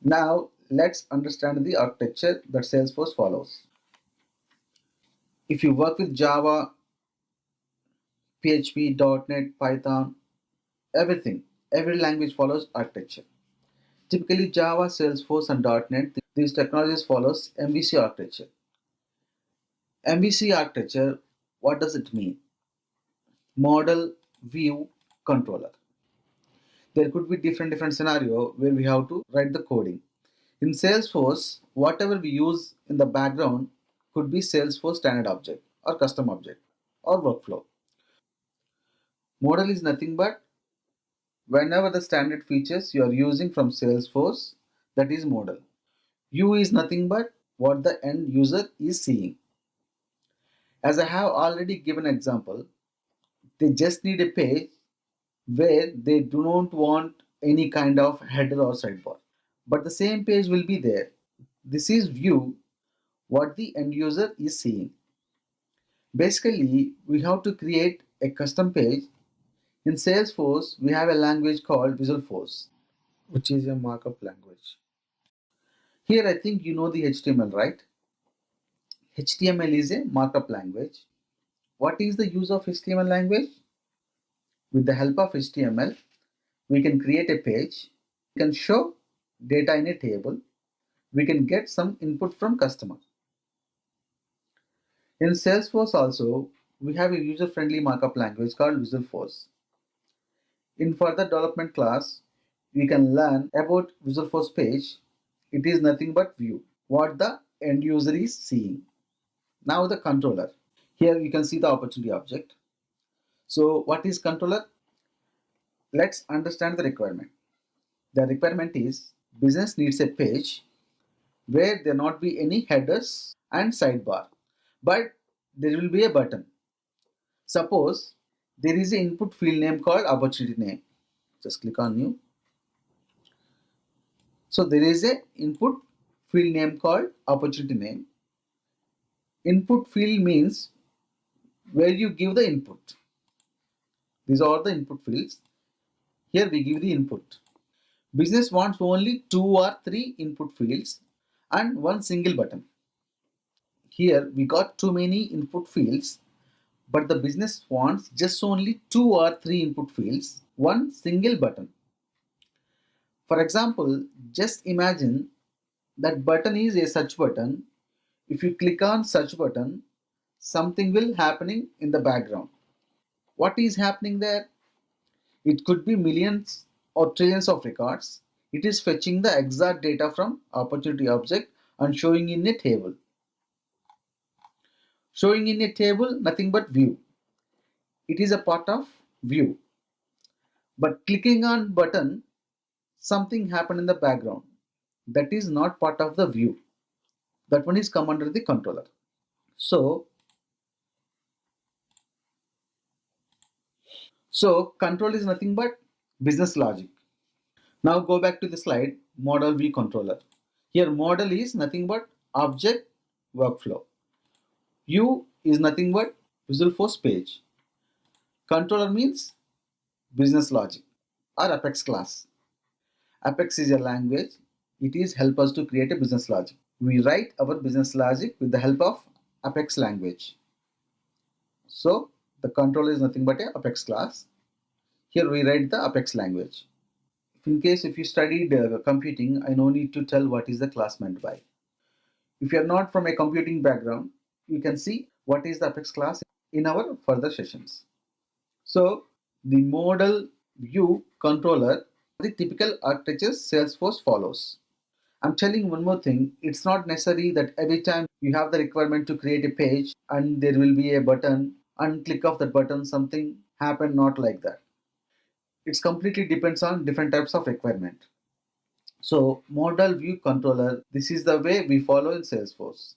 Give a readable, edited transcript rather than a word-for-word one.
Now let's understand the architecture that Salesforce follows. If you work with Java, PHP, .NET, Python, everything, every language follows architecture. Typically Java, Salesforce and .NET, these technologies follows MVC architecture. MVC architecture, what does it mean? Model, view, controller. There could be different scenario where we have to write the coding. In Salesforce, whatever we use in the background could be Salesforce standard object or custom object or workflow. Model is nothing but whenever the standard features you are using from Salesforce, that is model. View is nothing but what the end user is seeing. As I have already given an example, they just need a page where they do not want any kind of header or sidebar. But the same page will be there. This is view, what the end user is seeing. Basically, we have to create a custom page. In Salesforce, we have a language called Visualforce, which is a markup language. Here, I think you know the HTML, right? HTML is a markup language. What is the use of HTML language? With the help of HTML, we can create a page, we can show data in a table, we can get some input from customer. In Salesforce also, we have a user-friendly markup language called Visualforce. In further development class, we can learn about Visualforce page. It is nothing but view, what the end user is seeing. Now the controller. Here you can see the opportunity object. So what is controller? Let's understand the requirement. The requirement is business needs a page where there not be any headers and sidebar, but there will be a button. Suppose there is an input field name called opportunity name. Just click on new. So there is a input field name called opportunity name. Input field means where you give the input. These are the input fields. Here we give the input. Business wants only 2 or 3 input fields and one single button. Here we got too many input fields, but the business wants just only 2 or 3 input fields, one single button. For example, just imagine that button is a search button. If you click on search button, something will happening in the background. What is happening there? It could be millions or trillions of records. It is fetching the exact data from opportunity object and showing in a table. Showing in a table, nothing but view. It is a part of view. But clicking on button, something happened in the background. That is not part of the view. That one is come under the controller. So control is nothing but business logic. Now go back to the slide, model view controller. Here model is nothing but object workflow. View is nothing but Visualforce page. Controller means business logic or Apex class. Apex is a language. It is help us to create a business logic. We write our business logic with the help of Apex language. So the controller is nothing but a Apex class. Here we write the Apex language. In case if you studied computing, I no need to tell what is the class meant by. If you are not from a computing background, you can see what is the Apex class in our further sessions. So the model view controller, the typical architecture Salesforce follows. I'm telling one more thing, it's not necessary that every time you have the requirement to create a page and there will be a button and click of that button something happen, not like that. It's completely depends on different types of requirement. So model view controller, this is the way we follow in Salesforce.